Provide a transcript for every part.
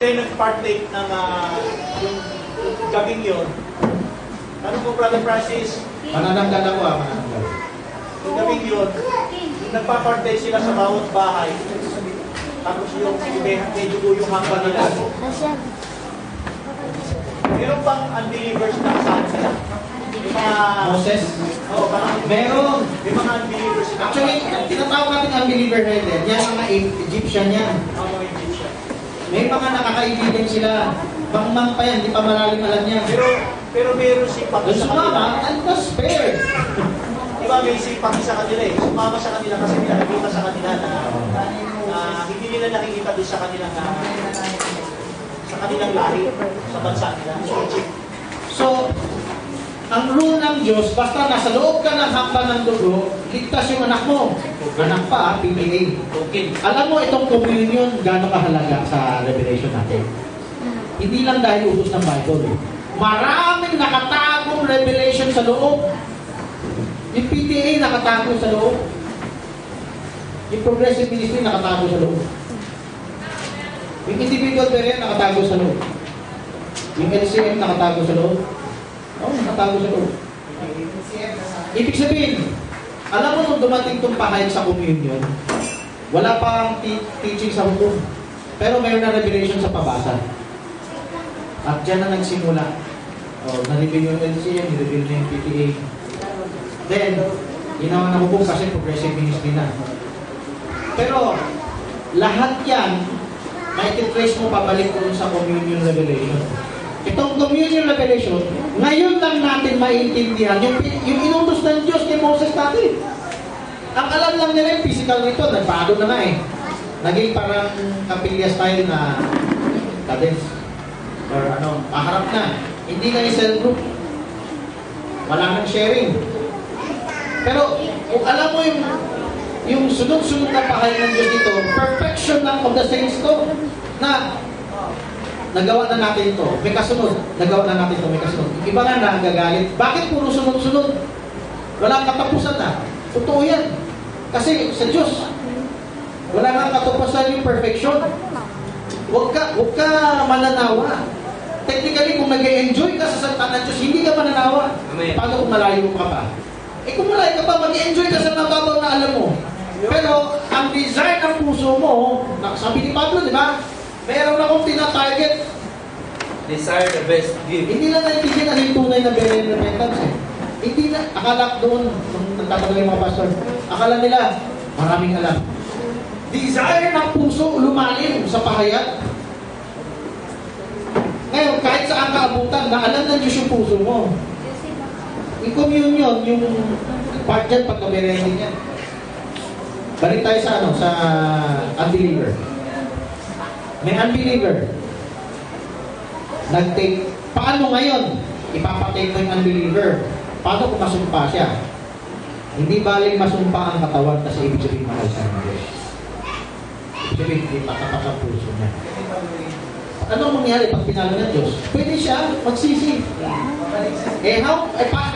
Kayo nag-partake ng yung gabing yun. Ano po, Brother Francis? Manananggal ako manananggal. Yung gabing yun, nagpa-partake sila sa bawat bahay. Tapos yung medyo yung hanggang nila. Meron pang unbelievers na kasama sila. Yung mga... Moses? Oo, parang... Meron. Yung mga unbelievers. Actually, tinatawag natin unbeliever header. Yan mga Egyptian yan. Ang mga Egyptian. May mga nakakaibigan sila. Pangmang pa yan, di pa malalim alam niya. Pero meron sipag Doon sa sumama, kanila. and was spared. Diba may sipag sa kanila eh. Sumama sa kanila kasi nakikita sa kanila na hindi nila nakikita doon sa kanilang lahi, sa bansa nila, sa Egypt. So, ang rule ng Diyos, basta nasa loob ka ng hakbang ng dugo, ligtas yung anak mo. Anak pa, PPA. Okay. Alam mo itong communion, gano'ng kahalaga sa revelation natin. Hindi lang dahil utos ng Bible. Maraming nakatagong revelation sa loob. Yung PTA nakatago sa loob. Yung progressive ministry nakatago sa loob. Yung individual prayer nakatago sa loob. Yung LCM nakatago sa loob. Oo, nakatago sa loob. Ibig sabihin, alam mo nung dumating itong pahayag sa communion, wala pang teaching sa hukom. Pero mayroon na revelation sa pabasa. At dyan na nagsimula. Na-reveal yung LCM, na-reveal na yung PTA. Then, ginawa na hukom kasi progressive ministry na. Pero, lahat yan, may titrace mo pabalik doon sa communion revelation. Itong communion revelation, ngayon lang natin maintindihan yung inutos ng Diyos kay Moses dati. Ang alam lang nila yung physical rito, nagbago na nga eh. Naging parang kapilya style na cadence. Or paharap na. Hindi na yung cell group. Wala nang sharing. Pero, kung alam mo yung sunod-sunod na pahayag ng Diyos dito, perfection lang of the saints to, na nagawa na natin ito, may kasunod. Nagawa na natin ito, may kasunod. Iba nga nagagalit. Bakit puro sunod-sunod? Walang katapusan na. Totoo yan. Kasi sa Diyos, wala nga katapusan yung perfection. Huwag ka mananawa. Technically, kung nag-enjoy ka sa salita ng Diyos, hindi ka mananawa. Amen. Paano kung malayo ka pa? Kung malayo ka pa, mag-enjoy ka sa nababaw na alam mo. Pero, ang desire ng puso mo, sabi ni Pablo, di ba? Meron akong tina-target. Desire the best gift. Hindi na naitigil ang yung tunay na repentance eh. Hindi na, akala doon, nung nagtatagal yung mga pastor, akala nila, maraming alam. Desire ng puso lumalim sa pahayag. Ngayon, kahit saan ka abutan, naalam ng Diyos yung puso mo. Yung communion, yung part dyan, pagkaberending yan. Balik tayo sa unbeliever. May unbeliever. Nag-take, paano ngayon? Ipapatake mo yung unbeliever. Paano kung masumpa siya? Hindi baling masumpa ang katawan kasi ibig sabihin mahal siya ng Diyos. Ibig sabihin, hindi patapat ang puso niya. Anong mangyari pag pinalo ng Diyos? Pwede siya magsisi.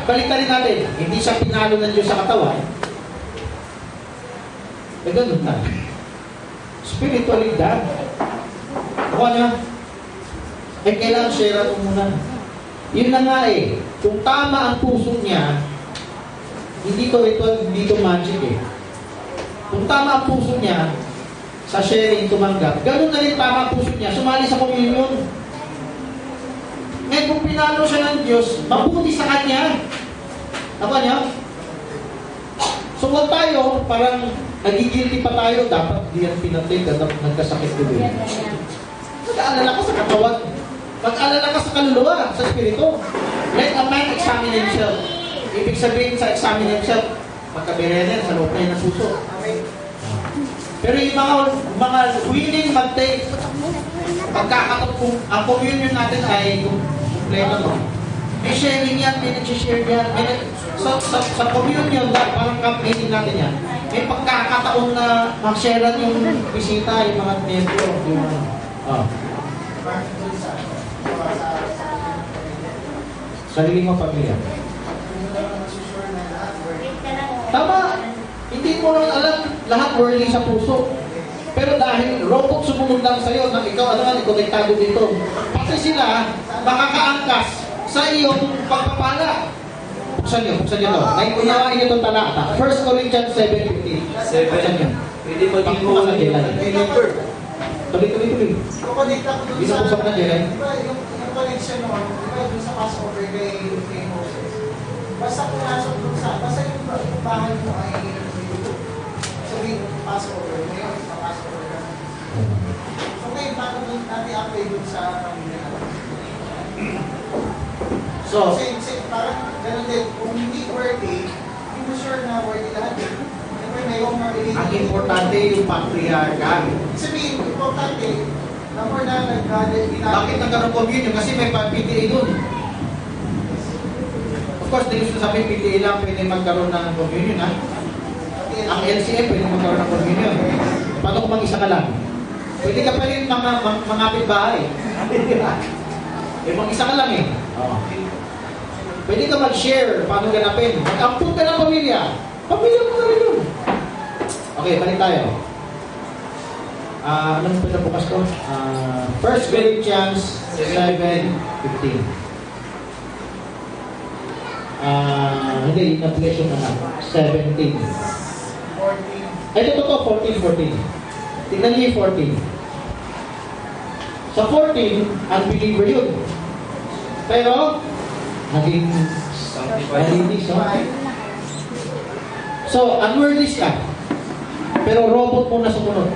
Baliktarin natin. Hindi siya pinalo ng Diyos sa katawan. Ganun na. Spiritualidad. Ako niya, kailangan share mo muna. Yun na nga eh. Kung tama ang puso niya, hindi to ritual, hindi to magic eh. Kung tama ang puso niya, sa sharing, tumanggap, ganun na rin tama ang puso niya, sumali sa communion. Ngayon, kung pinalo siya ng Diyos, mabuti sa Kanya. Ako niya? So, huwag tayo, parang nagigilty pa tayo, dapat di yan pinatay, nagkasakit ko din. Mag-aalala ka sa katawan. Mag-aalala ka sa kaluluwa, sa espiritu. Let a man examine himself. Ibig sabihin sa examine himself, pagkabirenan sa loob niya ng puso. Pero yung mga willing mag-take, pagkakatapong, ang communion natin ay kumpleto no. May sharing yan, may nag-share yan. Sa communion, parang campaign natin yan. May pagkakataon na mag-sharean yung bisita, yung mga membro. Sarili mo pamilya. Tama. Hindi mo lang alam lahat worldly sa puso. Pero dahil robot sumunod lang sa'yo, na ikaw, ano nga, konektado dito. Pati sila, makakaangkas sa iyong pagpapala. Buksan nyo to. Unawain nyo itong talata. 1 Corinthians 7:15. Buksan nyo. Pwede maging Pakbukas ng Jelay. believer. Tuloy. Kukonect ako dun sa... Binubuksan ng Jelay. Di ba, yung connection noon, di ba, dun sa Passover kay Moses. Basta pumasok dun sa... Basta yung bahay mo ay sabihin, Passover. Ngayon, sa Passover ka. So ngayon, paano dun natin apply dun sa pamilya natin? So, Kasi parang ganun din, kung hindi worthy, hindi mo sure na worthy lahat. Siyempre, may yung mabilis. ang importante yung patriarcha. Sabihin, importante, number na nag-graduate, Bakit nagkaroon communion? Kasi may PTA dun. Of course, hindi gusto sabihin PTA lang pwede magkaroon ng communion, ha? Ang LCF pwede magkaroon ng communion. Paano kung mag-isa ka lang? Pwede ka pa rin mangapit bahay. Mag-isa ka lang eh. Oh. Pwede ka mag-share, paano ganapin. Mag-ampun ka ng pamilya. Pamilya mo na rin yun. Okay, balik tayo. Anong pinabukas ko? 1 Corinthians 7:15. Hindi, yung nag-lesson na 17. 14. Ay, ito to, 14. Tingnan niyo yung 14. Sa 14, unbeliever yun. Pero, naging malinis, no? So, unworthy siya. Pero robot mo na sumunod.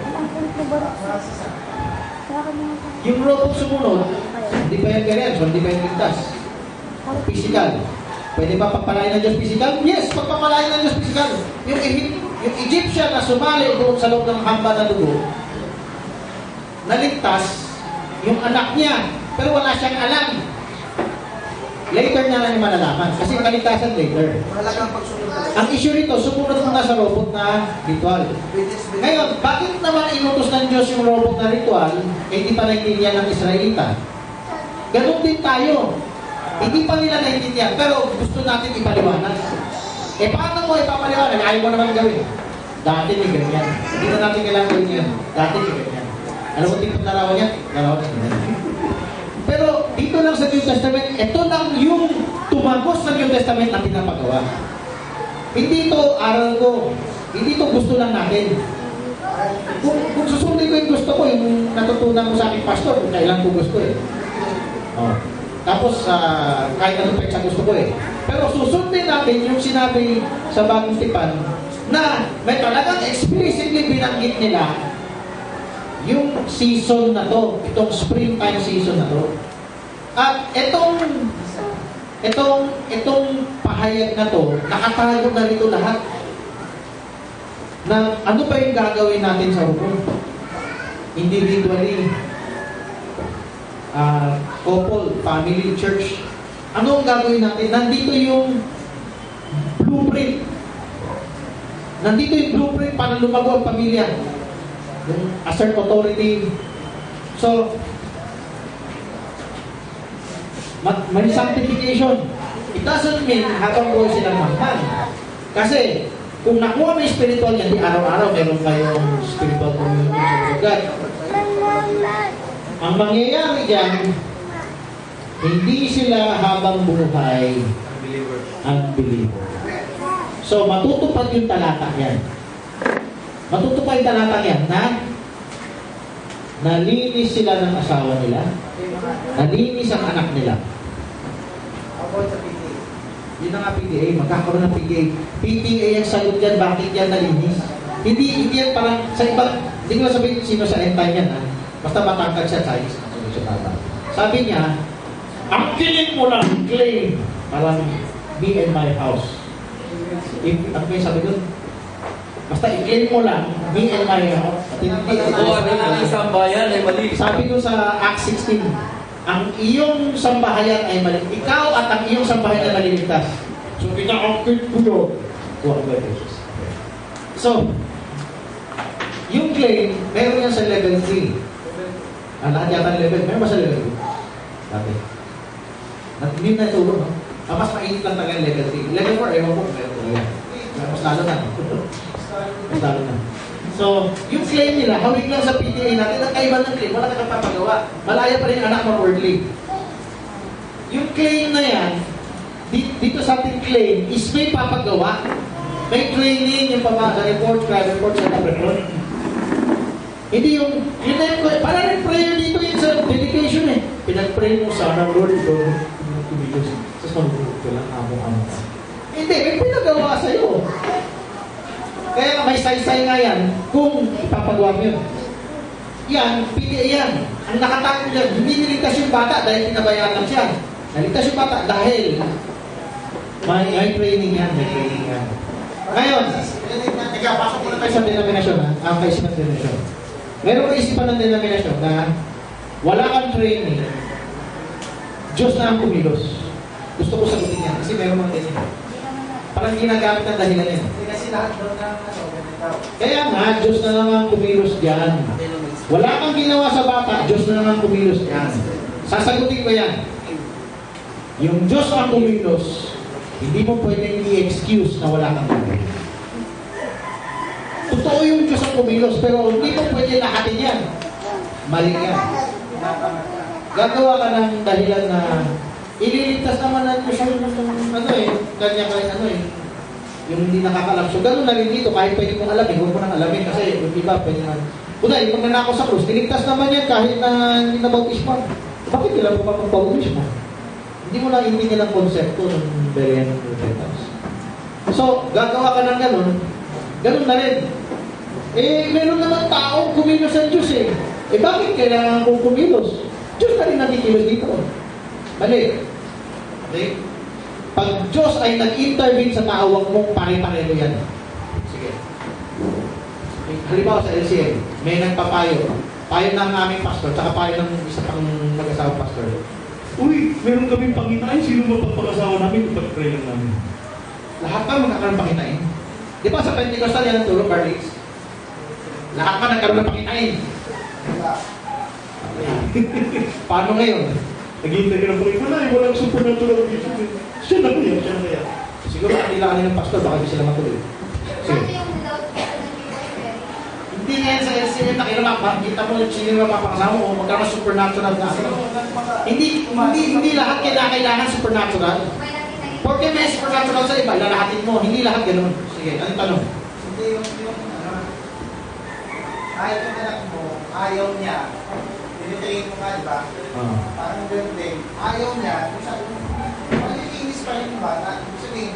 Yung robot sumunod, hindi pa yan ganyan, so hindi pa yan ligtas. Physical. Pwede ba pagpalain ng Diyos physical? Yes, pagpapalain ng Diyos physical. Yung Egyptian na sumali doon sa loob ng hamba na dugo, naligtas yung anak niya, pero wala siyang alam. Later niya lang yung malalaman, kasi kaligtasan later. Mahalagang pagsunod. Ang issue rito, sumunod muna sa robot na ritual. Ngayon, bakit naman inutos ng Diyos yung robot na ritual, eh hindi pa naintindihan ng Israelita? Ganon din tayo. Hindi pa nila naintindihan, pero gusto natin ipaliwanag. Eh paano mo ipapaliwanag? Ayaw mo naman gawin. Dati may ganyan. Hindi na natin kailangan gawin yan. Dati may ganyan. Alam mo tipong larawan yan? Larawan yan. Pero dito lang sa New Testament, ito lang yung tumagos sa New Testament na pinapagawa. Hindi ito aral ko. Hindi ito gusto lang natin. Kung susundin ko yung gusto ko, yung natutunan ko sa aking pastor, kung kailan ko gusto eh. Oh. Tapos, kahit ano pa sa gusto ko eh. Pero susundin natin yung sinabi sa Bagong Tipan na may talagang explicitly binanggit nila yung season na to, itong springtime season na to. At itong pahayag na to, nakatago na rito lahat. Na ano pa yung gagawin natin sa hukong? Individually, couple, family, church. Ano ang gagawin natin? Nandito yung blueprint. Nandito yung blueprint para lumago ang pamilya. Yung assert authority. So, may sanctification. It doesn't mean habang buhay silang mahal. Kasi, kung nakuha mo yung spiritual yan, di araw-araw meron kayong spiritual communion sa God. Ang mangyayari dyan, hindi sila habang buhay unbeliever. So, matutupad yung talata yan. Matutupad yung talata yan na nalinis sila ng asawa nila, nalinis ang anak nila. About sa PTA. Yun ang PTA, magkakaroon ng PTA. PTA ang sagot yan, bakit yan nalinis? Hindi yan parang, sa iba, hindi ko sabihin sino sa end time yan, ha? Basta matangkad siya sa is. Sabi niya, ang kiling mo lang, claim, parang me and my house. Ano ba yung sabi doon? Basta i-claim mo lang, me and my house. Pagkuhan na ng isang bayan ay mali. Sabi doon sa Acts 16, ang iyong sambahayan ay mali. Ikaw at ang iyong sambahayan ay maliligtas. So, pinaka-concrete ko yun. So, yung claim, meron yan sa level 3. Lahat yata level, meron ba sa level 2? Dati. Hindi na ituro, no? Mas mainit lang talaga level 3. Level 4, ewan ko, meron ko yan. Mas lalo na. Mas lalo na. So, yung claim nila, hawig lang sa PTA natin, ang kaiba ng claim, wala ka papagawa. Malaya pa rin anak ng worldly. Yung claim na yan, dito sa ating claim, is may papagawa. May training, yung pamasa, report, sa report. Hindi yung para rin prayer dito yun sa dedication eh. Pinag-pray mo sana, Lord, ito, tumigos. Tapos mag-group ko lang, amo-amo ka. Hindi, may pinagawa sa'yo. Kaya may say-say nga yan kung ipapagawa mo yun. Yan, yan. Ang nakatakot yan, hindi niligtas yung bata dahil pinabayaan lang siya. Naligtas yung bata dahil may training yan, Ngayon, pasok muna tayo sa denominasyon, ang kaisipan ng denominasyon. Meron kaisipan ng denominasyon na wala kang training, Diyos na ang kumilos. Gusto ko sagutin yan kasi meron mga ganyan. Parang ginagamit ng dahilan yan. Kasi lahat doon na ganito. Kaya nga, Diyos na naman kumilos dyan. Wala kang ginawa sa bata, Diyos na naman kumilos dyan. Sasagutin ko yan. Yung Diyos ang kumilos, hindi mo pwedeng i-excuse na wala kang gagawin. Totoo yung Diyos ang kumilos, pero hindi mo pwede lahatin yan. Mali yan. Gagawa ka ng dahilan na ililigtas naman ng Diyos yung yung hindi nakakalam. So, gano'n na rin dito, kahit pwede mong alamin, huwag mo nang alamin kasi yung iba pwede na. Kunwari, yung magnanakaw sa krus, niligtas naman yan kahit na hindi na bautismo. Bakit nila mo pa mag-bautismo? Hindi mo na intindihan ang konsepto ng berian ng repentance. So, gagawa ka ng gano'n na rin. Meron naman taong kumilos ang Diyos eh. Bakit kailangan kong kumilos? Diyos na rin nakikilos dito. Mali. Okay? Pag Diyos ay nag-intervene sa tao, huwag mong pare-pareho yan. Sige. Halimbawa sa LCM, may nagpapayo. Payo ng aming pastor, tsaka payo ng isa pang mag-asawang pastor. Uy, meron kaming pangitain. Sino mapapag-asawa namin? Ipag-pray lang namin. Lahat ba magkakaroon ng pakitain? Di ba sa Pentecostal yan ang turo, Carlix? Lahat ba nagkaroon ng pakitain? Paano ngayon? Naghihintay ka ng pray. Walang supernatural vision. Siya na kaya. Siguro kanila ng pastor, baka di sila matuloy. Sige. Hindi nga yan sa LCM na kita mo sino yung mapapakasama o magkaroon ng supernatural na Hindi lahat kailangan supernatural. Porque may supernatural sa iba, lalahatin mo. Hindi lahat ganoon. Sige, anong tanong? Hindi yung kahit yung anak mo, ayaw niya. Tinitrain mo nga, di ba? Parang ganun din. Ayaw niya. Sabi mo, malikinis pa rin yung bata. Sabihin,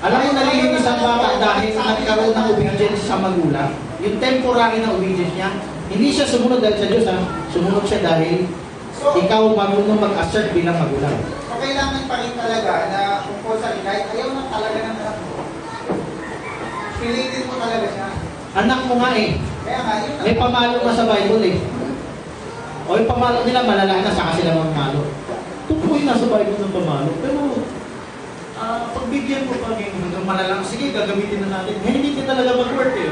Alam mo, nalilinis ang bata dahil nagkaroon ng obedience sa magulang. Yung temporary na obedience niya, hindi siya sumunod dahil sa Diyos, sumunod siya dahil ikaw marunong mag-assert bilang magulang. So, kailangan pa rin talaga na compulsory, kahit ayaw na talaga ng anak mo, pilitin mo talaga siya. Anak mo nga eh. Kaya nga, yun May pamalo na sa Bible eh. O yung pamalo nila, malala na saka sila mamalo. Tukoy na sa Bible ng pamalo. Pero, pagbigyan mo pa rin hanggang malalang, sige, gagamitin na natin. Hindi ka talaga mag-work eh.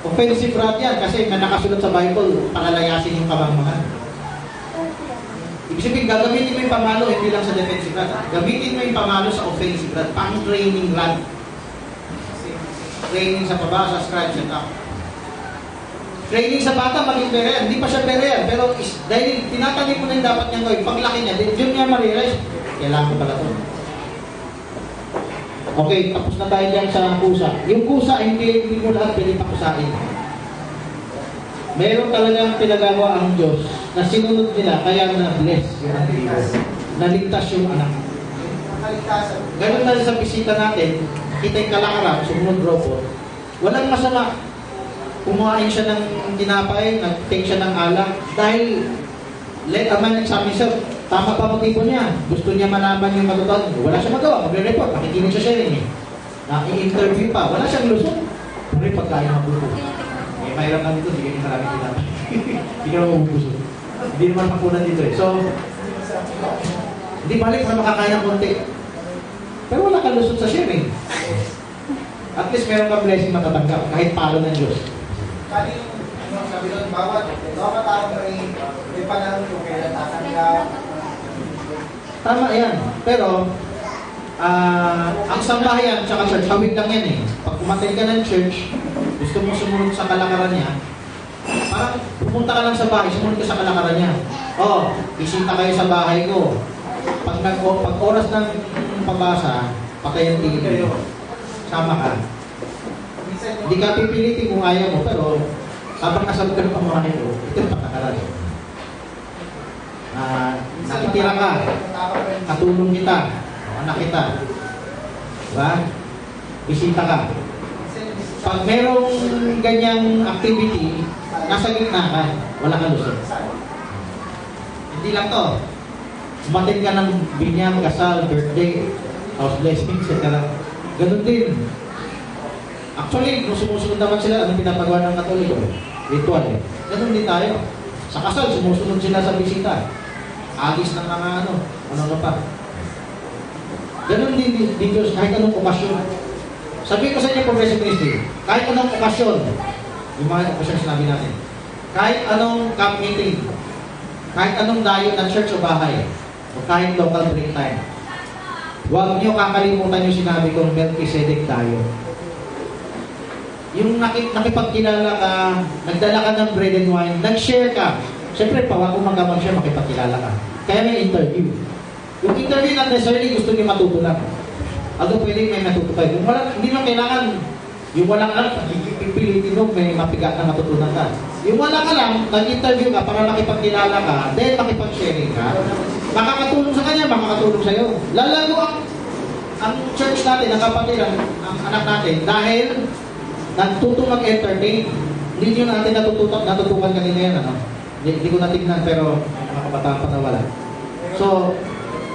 Offensive rod yan kasi na nakasulat sa Bible, palalayasin yung kabangmangan. Ibig sabihin, gagamitin mo yung pamalo, hindi lang sa defensive rod. Gamitin mo yung pamalo sa offensive rod, pang-training rod. Training sa pabasa, scribe, set up. Training sa bata, maging berean. Hindi pa siya berean, pero dahil tinatangin mo na yung dapat niyang gawin, paglaki niya, yun niya ma-realize, kailangan ko pala ito. Okay, tapos na tayo dyan sa kusa. Yung kusa, hindi mo lahat pwede pakusain. Meron talagang pinagawa ang Diyos na sinunod nila, kaya na-bless yung anak. Naligtas yung anak. Ganun na sa bisita natin, kita yung kalakaran, sumunod robot. Walang masama. Kumain siya ng tinapay, nag-take siya ng alak, dahil let a man examine himself. Tama pa motibo niya. Gusto niya malaman yung matutag. Wala siya magawa. Magre-report. Makikinig siya sharing eh. Naki-interview pa. Wala siyang lusot. Pero yung pagkain ng buko. Eh, mahirap na dito. Hindi ganyan maraming tinapay. Hindi ka naman mabubusog. Hindi naman makunan dito eh. So, hindi balik na makakain ng konti. Pero wala kang lusot sa sharing. At least meron kang blessing matatanggap. Kahit palo ng Diyos. Kali yung sabi doon, bawat tao may panahon kung kailan tatanggap. Tama yan. Pero, ang sambahayan tsaka church, hawig lang yan eh. Pag kumatay ka ng church, gusto mo sumunod sa kalakaran niya, parang pumunta ka lang sa bahay, sumunod ka sa kalakaran niya. Oh, bisita kayo sa bahay ko. Pag oras ng pabasa, patay ang TV. Sama ka. Minsan Hindi ka pipilitin kung ayaw mo, pero habang nasa lugar ng pamahay ko, ito yung patakaran. Nakitira ka, katulong kita, anak kita. Diba? Bisita ka. Pag merong ganyang activity, nasa gitna ka, wala ka lusot. Hindi lang to. Umatin ka ng binyang, kasal, birthday, house blessing, etc. Ganun din. Actually, kung sumusunod naman sila, anong pinapagawa ng Katoliko? Ritual eh. Ganun din tayo. Sa kasal, sumusunod sila sa bisita. Agis ng mga ano pa. Ganun din Diyos, kahit anong okasyon. Sabi ko sa inyo, Progressive Ministry, kahit anong okasyon, yung mga okasyon sinabi natin, kahit anong camp meeting, kahit anong dayo ng church o bahay, o kahit local break time, huwag niyo kakalimutan yung sinabi kong Melchizedek tayo. Yung nakipagkilala ka, nagdala ka ng bread and wine, nag-share ka. Siyempre, pawag kung mag-share, makipagkilala ka. Kaya may interview. Yung interview not necessarily gusto niyo matuto lang. Although pwede may matuto kayo. Yung wala, hindi lang kailangan, yung walang alam, pipilitin mo, may mapigat na matutunan ka. Yung wala ka lang, nag-interview ka para makipagkilala ka, then makipag-sharing ka, makakatulong sa kanya, makakatulong sa'yo. Lalago ang church natin, ang kapatid, ang anak natin, dahil nagtutong mag-entertain. Hindi nyo natin natutukan kanina yan, ano? Hindi ko natignan, pero mga kabataan pa na wala. So,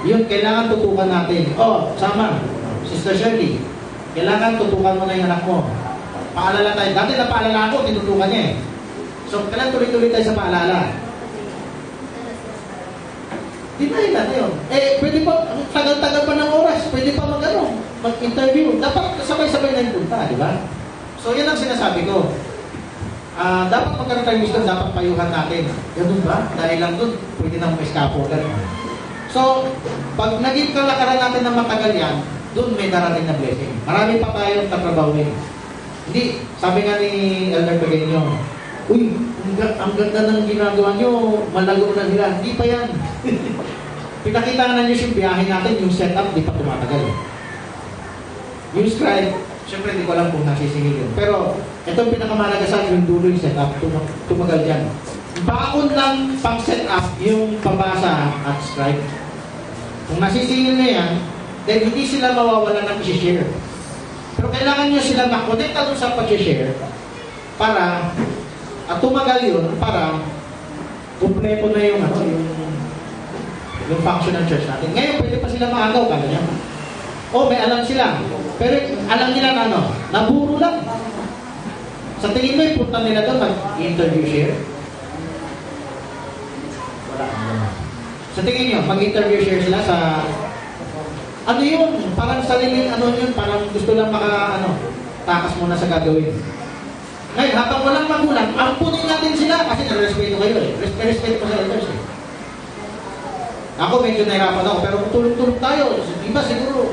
yun, kailangan tutukan natin. Oh, sama, Sister Shirley, kailangan tutukan mo na yung anak mo. Paalala tayo. Dati na paalala ako, tinutukan niya eh. So, kailangan tuloy-tuloy tayo sa paalala. Di na yun. Eh, pwede pa, tagal-tagal pa ng oras, pwede pa mag-interview. Dapat sabay-sabay na yung punta, di ba? So, yan ang sinasabi ko. Dapat magkaroon tayo wisdom, dapat payuhan natin. Ganun ba? Dahil lang dun, pwede nang ma-scaffolder. So, pag naging kalakaran natin ng matagal yan, dun may darating na blessing. Marami pa tayong tatrabawin. Hindi, sabi nga ni Elder Pegueño, uy, ang ganda ng ginagawa nyo, malago na nila. Hindi pa yan. Pinakita na nyo yung biyahe natin, yung setup, di pa tumatagal. Yung scribe, siyempre hindi ko alam kung nasisingil yun. Pero, itong pinakamalagasan, yung dulo yung setup, tumagal dyan. Baon lang pang setup yung pabasa at scribe. Kung nasisingil na yan, then hindi sila mawawala ng i-share. Pero kailangan nyo sila makonekta doon sa pag-share para, at tumagal yun, para kumpleto na yung yung function ng church natin. Ngayon, pwede pa sila maagaw, kala niya. O, may alam sila. Pero alam nila na naburo lang. Sa tingin mo, ipunta nila doon, mag-interview share. Wala. Sa tingin nyo, mag-interview share sila sa ano yun? Parang sariling yun, parang gusto lang takas muna sa gagawin. Ngayon, habang walang magulang, ampunin natin sila kasi nare-respeto kayo eh. Respeto ko sa elders eh. Ako medyo nahirapan ako, pero kung tulong-tulong tayo, iba siguro,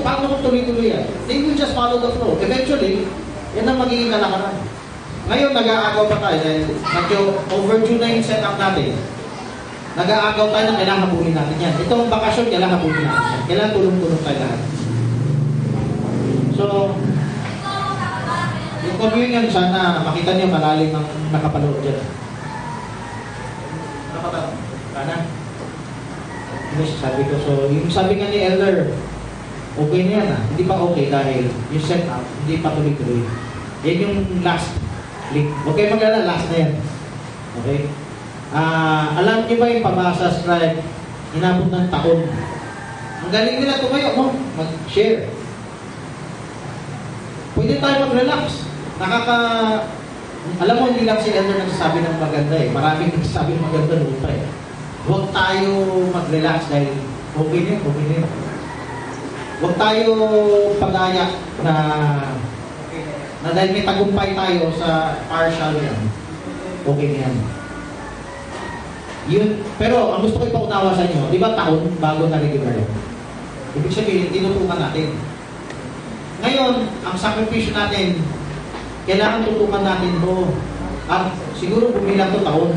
paano kung tuloy-tuloy yan? They will just follow the flow. Eventually, yan ang magiging kalakaran. Ngayon, nag-aagaw pa tayo dahil medyo overdue na yung setup natin. Nag-aagaw tayo na kailangan habulin natin yan. Itong bakasyon, kailangan habulin natin yan. Kailangan tulong-tulong tayo lahat. So, yung communion, sana makita niyo malalim ang nakapanood dyan. Nakapanood? Sana? Sabi ko, so, yung sabi nga ni Elder, okay na yan Hindi pa okay dahil yung setup, hindi pa tuloy-tuloy. Yan yung last link. Okay, mag-alala, last na yan. Okay? Alam niyo ba yung pabasa scribe, inabot ng taon. Ang galing nila tumayo, mag-share. Pwede tayo mag-relax. Alam mo, hindi lang si Elder nagsasabi ng maganda eh. Maraming nagsasabi ng maganda noon pa eh. Huwag tayo mag-relax dahil okay na yun. Huwag tayo pagaya na dahil may tagumpay tayo sa partial yan. Okay na yan. Yun, pero ang gusto ko ipaunawa sa inyo, di ba taon bago na-regular yun? Ibig sabihin, tinutukan natin. Ngayon, ang sakripisyo natin, kailangan tutukan natin to. At siguro bumilang to taon.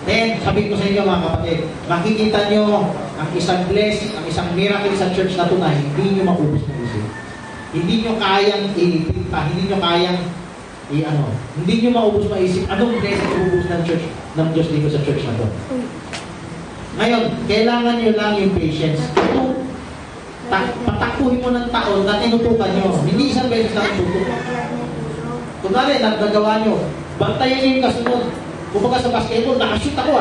Then, sabi ko sa inyo mga kapatid, makikita nyo ang isang blessing, ang isang miracle sa church na to na hindi nyo maubos ng isip. Hindi nyo kayang ipinta, hindi nyo kayang hindi nyo maubos maisip anong blessing ubus ng church, ng Diyos dito sa church na to. Ngayon, kailangan nyo lang yung patience. Ito, patakbuhin mo ng taon na tinutukan nyo. Hindi isang beses lang tutukan. Kunwari, nagagawa nyo, bantayan nyo yung kasunod. Kumbaga sa basketball, nakashoot ako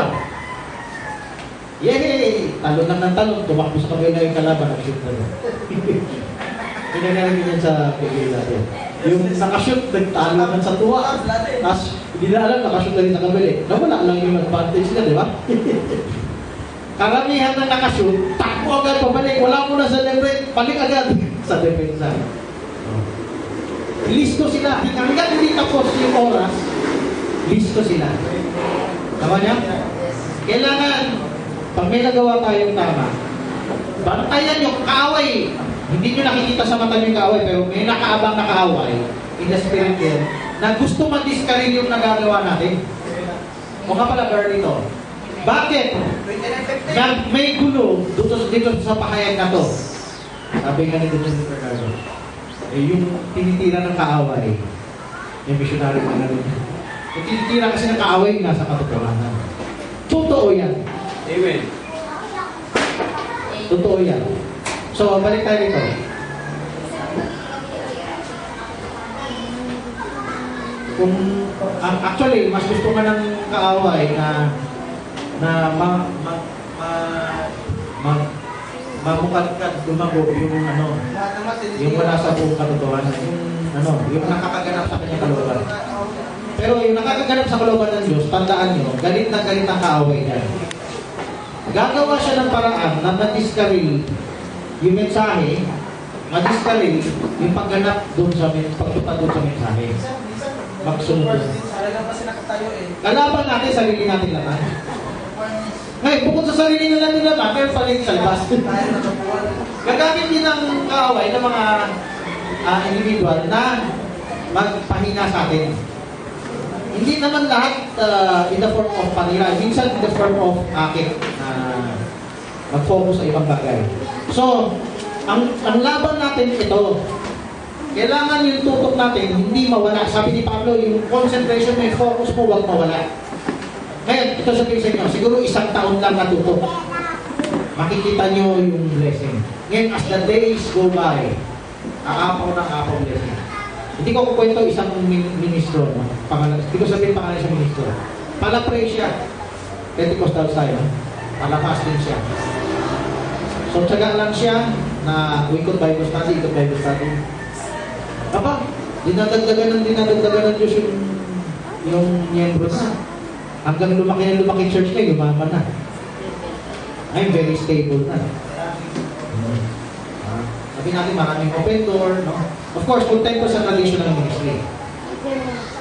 Yay! Talon lang ng talon, tumakbo sa kabila yung kalaban, nakashoot na doon. Pinagaling yan sa pagkain natin. Yung nakashoot, nagtalo naman sa tuwa. Tapos, hindi na alam, nakashoot na rin sa kabila. Nawala lang yung advantage na, di ba? Karamihan na nakashoot, takbo agad pabalik, wala mo na celebrate, balik agad sa depensa. Listo sila, hanggang hindi tapos yung oras, listo sila. Tama niya? Kailangan, pag may nagawa tayong tama, bantayan yung kaaway. Hindi nyo nakikita sa mata yung kaaway, pero may nakaabang na kaaway, in the spirit yan, na gusto ma-discourage yung nagagawa natin. O nga pala, girl dito. Bakit? May gulo dito sa pahayag na to. Sabi nga ni Dr. Ricardo, yung tinitira ng kaaway, yung missionary pa na rin. Yung tinitira kasi ng kaaway nasa katotohanan. Totoo yan. Amen. Totoo yan. So, balik tayo dito. Kung, actually, mas gusto ka ng kaaway na mamukadkad, lumago yung yung wala sa buong katotohanan, yung nakakaganap sa kanyang kalooban. Pero yung nakakaganap sa kalooban ng Diyos, tandaan nyo, galit na galit ang kaaway niya. Gagawa siya ng paraan na ma-discourage yung mensahe, ma-discourage yung pagganap doon sa pagtupad doon sa mensahe. Magsunod doon. Kalaban natin, sarili natin laman. Ngayon, bukod sa sarili na natin laman, pero paling sa labas. Gagamit din ng kaaway ng mga individual na magpahina sa atin. Hindi naman lahat in the form of panira. Minsan in the form of akit mag-focus sa ibang bagay. So, ang laban natin ito, kailangan yung tutok natin hindi mawala. Sabi ni Pablo, yung concentration mo, yung focus mo, huwag mawala. Ngayon, ito sabihin sa inyo, siguro isang taon lang natutok. Makikita nyo yung blessing. Ngayon, as the days go by, aapaw ng aapaw blessing. Hindi ko kukwento isang ministro, no? Hindi ko sabihin pangalan sa ministro. Palapray siya. Pentecostal tayo, no? Palapasting siya. So, tsaga lang siya na ikot Bible study, Aba, dinadagdagan ng Diyos yung miyembro na. Hanggang lumaki church niya, lumaman na. I'm very stable na. Sabi natin, maraming open door, no? Of course, content ko sa traditional ministry.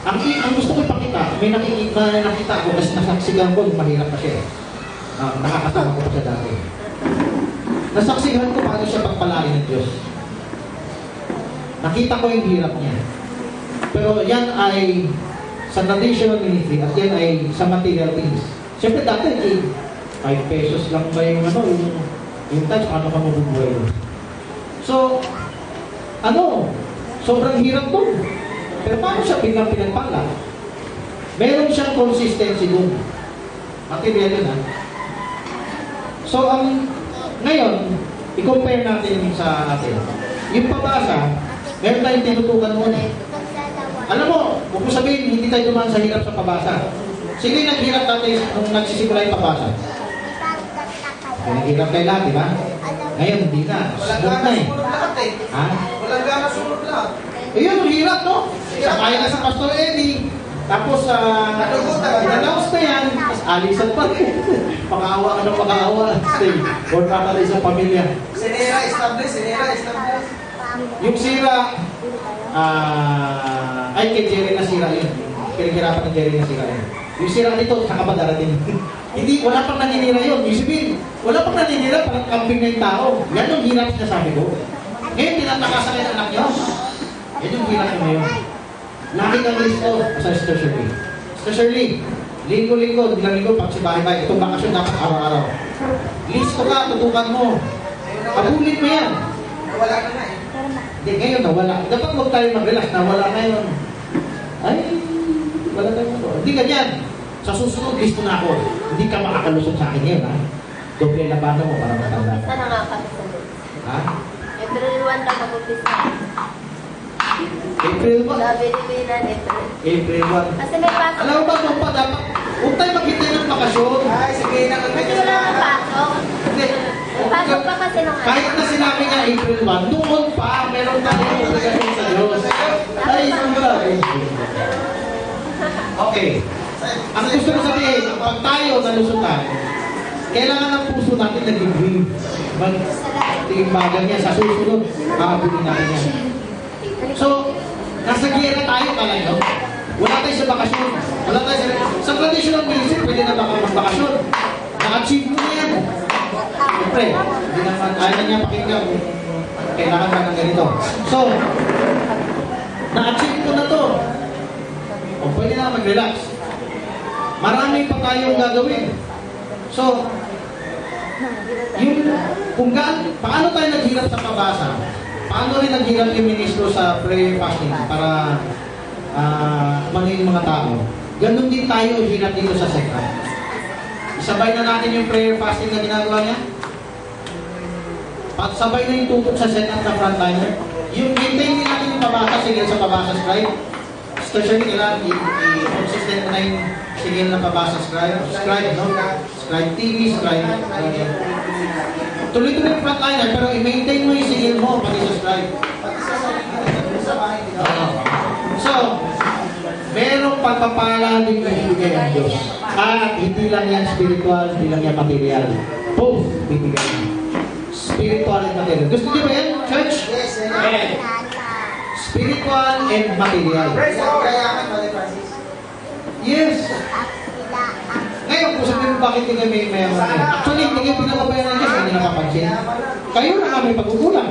Ang gusto ko ipakita, may nakita ako kasi nasaksigan ko, mahirap pa siya. Nakakasama ko pa siya dati. Nasaksihan ko paano siya pagpalain ng Diyos. Nakita ko yung hirap niya. Pero yan ay sa traditional ministry at yan ay sa material things. Siyempre dati, 5 pesos lang ba yung yung touch, paano ka mabubuhay yun? So, sobrang hirap doon. Pero paano siya biglang pinagpala? Meron siyang consistency doon. Material yun, ha? So, ngayon, i-compare natin sa atin. Yung pabasa, meron tayong tinutukan muna. Alam mo, huwag mo sabihin, hindi tayo dumaan sa hirap sa pabasa. Sino yung naghirap natin nung nagsisimula yung pabasa? Naghirap kayo lahat, di ba? Ngayon, hindi na. Walang gana sumunod lahat eh. Ha? Walang gana sumunod lahat. Ayun, hirap, no? Sakay na sa Pastor Eddie. Tapos, in-announce na yan. Tapos, alisan pa rin. Pang-awa ka ng pang-awa. Stay. Or kakala isang pamilya. Sinira, establish. Yung sira, ay kay Jerry na sira yun. Pinagirapan ng Jerry na sira yun. Yung sira nito, saka ba darating? Hindi, wala pang naninira yun. Yung sabihin, wala pang naninira, parang camping na yung tao. Yan yung hirap na sabi ko. Ngayon, tinatakasan kayo ng anak nyo. Yan yung hirap nyo ngayon. Lagi kang listo sa Sister Shirley. Sister Shirley, linggo-linggo, bilang-linggo, pag si bahay-bahay, itong bakasyon dapat araw-araw. Listo ka, tutukan mo. Abulin mo yan. Wala ka na eh. Hindi, ngayon nawala. Dapat huwag tayo mag-relax, nawala ngayon. Ay, wala tayo mo. Hindi ganyan. Sa susunod, listo na ako. Hindi ka makakalusot sa akin ngayon, ha? Doble labanan mo para matanda ka. Sana nga kami sa Lord. Ha? April 1 na mag-umpisa. April 1? Sabi ni Binan, April. April 1. Kasi may pasok. Alam mo ba, doon pa dapat, huwag tayo maghintay ng bakasyon. Ay, sige na kami. Kasi wala nang pasok. Hindi. May pasok pa kasi nung Kahit na sinabi niya April 1, noon pa, meron tayong obligasyon sa Diyos. Ay, grabe. Okay. Ang gusto ko sabihin, pag tayo nalusutan, kailangan ng puso natin nag-agree. Mag-tingbagan niya sa susunod, makabuli natin yan. So, nasa giyera tayo pala yun. Wala tayo sa bakasyon. Wala tayo sa traditional medicine, pwede na baka magbakasyon. Na-achieve mo na yan. Siyempre, hindi naman, ayaw na niya pakinggan kung kailangan ka ng ganito. So, na-achieve ko na to. O pwede na mag-relax. Marami pa tayong gagawin. So, yung, kung paano tayo naghirap sa pabasa, paano rin naghirap yung ministro sa prayer fasting para manuhin yung mga tao, ganun din tayo hirap dito sa second. Isabay na natin yung prayer fasting na ginagawa niya. Pagsabay na yung tutok sa second na frontliner. Yung maintain din natin yung pabasa, sigil sa pabasa scribe. Especially kailangan i-consistent na yung sigil na pabasa scribe, no? Scribe TV, scribe. Tuloy-tuloy yung frontliner, pero i-maintain mo yung sigil mo, pati sa scribe. Pati sa sarili sa bahay nila. So, merong pagpapala din na ibigay ang Diyos. At hindi lang yan spiritual, hindi lang yan material. Both bibigay. Spiritual and material. Gusto niyo ba yan, church? Yes, Amen. Spiritual and material. Praise the Lord. Kaya kami, Brother Francis. Yes. Ngayon, kung sabihin mo bakit hindi kami mayaman yan. Actually, hindi kayo pinakabayan ng Diyos, hindi nakapansin. Kayo na kami pagkukulang.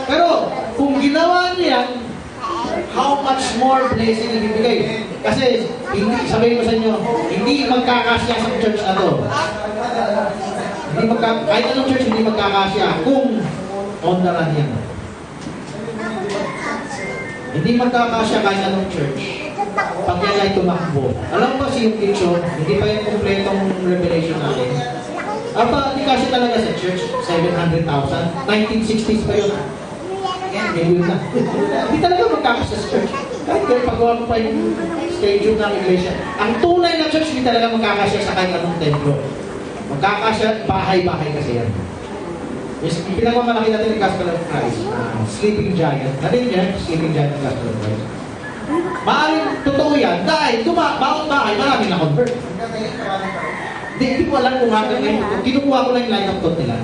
Pero, kung ginawa niyo yan, how much more blessing ang ibigay? Kasi, hindi, sabihin ko sa inyo, hindi magkakasya sa church na to. Kahit anong church, hindi magkakasya kung on the run yan. Hindi magkakasya kahit anong church. Pag yan ay tumakbo. Alam mo si yung picture, hindi pa yung kompletong revelation natin. Aba, hindi kasi talaga sa church, 700,000. 1960s pa yun. Ngayon na. Hindi talaga magkakasya sa church. Kahit kaya pagawa ko pa yung stadium ng iglesia. Ang tunay na church, hindi talaga magkakasya sa kahit anong templo. Magkakasya, bahay-bahay kasi yan. Yes, pinagmamalaki natin yung Gospel of Christ. Sleeping Giant. Natin yan, Sleeping Giant ng Gospel of Christ. Maaaring totoo yan dahil bawat bahay, marami na-convert. Hindi ko alam kung hanggang ngayon. Kinukuha ko lang yung line of thought nila.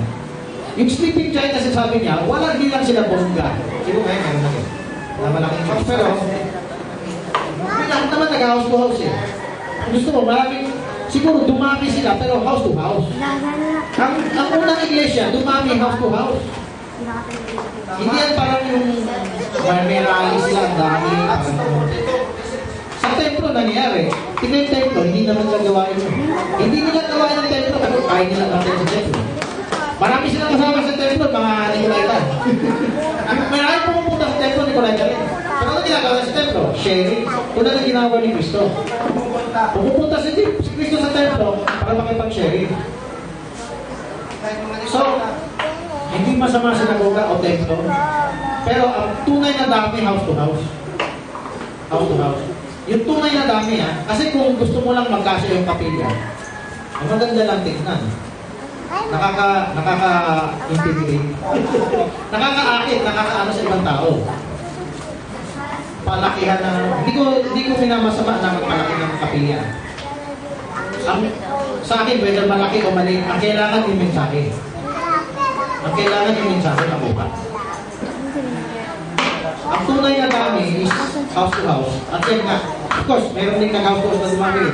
Yung Sleeping Giant kasi sabi niya, wala din lang sila bongga. Siguro ngayon meron na na malaking church. Pero, lahat naman nag-house to house eh. Gusto mo, maraming, siguro dumami sila, pero house to house. Ang unang iglesia, dumami house to house. Hindi yan parang yung may rally sila, ang dami. Sa templo nangyari, tingnan yung templo, hindi naman nila gawain yun. Hindi nila gawain ng templo, kasi kaya nila natin sa templo. Marami silang kasama sa templo, mga Nicolaitan. Marami pumupunta sa templo, Nicolaitan rin. Pero ano ginagawa sa templo? Sharing. Tulad ang ginawa ni Cristo. Pupunta si Cristo sa templo para makipag-sharing. So, hindi masama sinagoga o templo. Pero ang tunay na dami, house to house. House to house. Yung tunay na dami kasi kung gusto mo lang magkasya yung kapilya, ang maganda lang tignan. Nakaka-intimidate. Nakakaakit, nakakaano sa ibang tao. Palakihan na, hindi ko minamasama na magpalaki ng kapilya. Sa akin, whether malaki o maliit, ang kailangan yung mensahe. Ang kailangan yung mensahe na bukas. Ang tunay na dami is house to house. At yan nga, of course, meron din nag-house to house na dumami.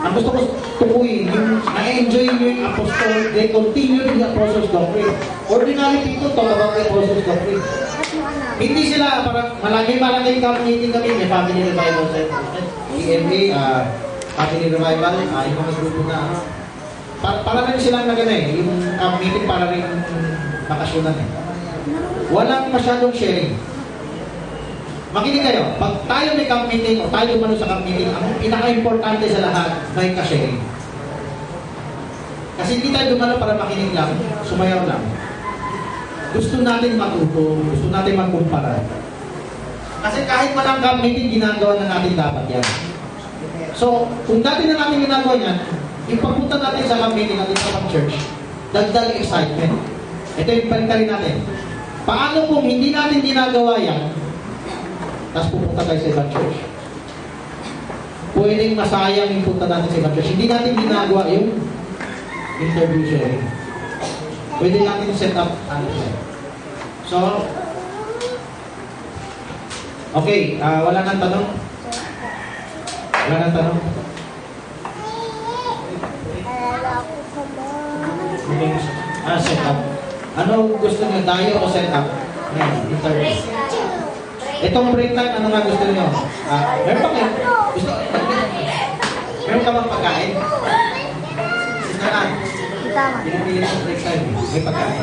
Ang gusto ko tukuyin, yung na-enjoy nyo yung apostol, they continue in the apostles' doctrine. Ordinary people talk about the apostles' doctrine. Hindi sila, parang malagay camp meeting kami, may family revival sa EMA, family revival, yung mga grupo na, para rin silang na gano'n yung camp meeting para rin bakasyonan eh. Walang masyadong sharing. Makinig kayo, pag tayo may camp meeting o tayo dumalo sa camp meeting, ang pinaka-importante sa lahat, may ka-sharing. Kasi hindi tayo dumalo para makinig lang, sumayaw lang. Gusto natin matuto, gusto natin magkumpara. Kasi kahit walang camp meeting, ginagawa na natin dapat yan. So, kung dati na natin ginagawa yan, yung pagpunta natin sa camp meeting natin sa church, dagdag excitement. Ito yung palintarin natin. Paano kung hindi natin ginagawa yan, tapos pupunta tayo sa ibang church? Pwedeng masayang yung punta natin sa ibang church. Hindi natin ginagawa yung interview sharing. Pwede natin set up ano. So, okay, wala nang tanong? Wala nang tanong? Okay, set up. Ano gusto niyo, tayo o set up? Interview. Itong break time, ano nga gusto niyo? Meron pa kayo? Gusto? Meron ka bang pagkain? Sister Ann? Tama. Pinipili sa break time. May pagkain.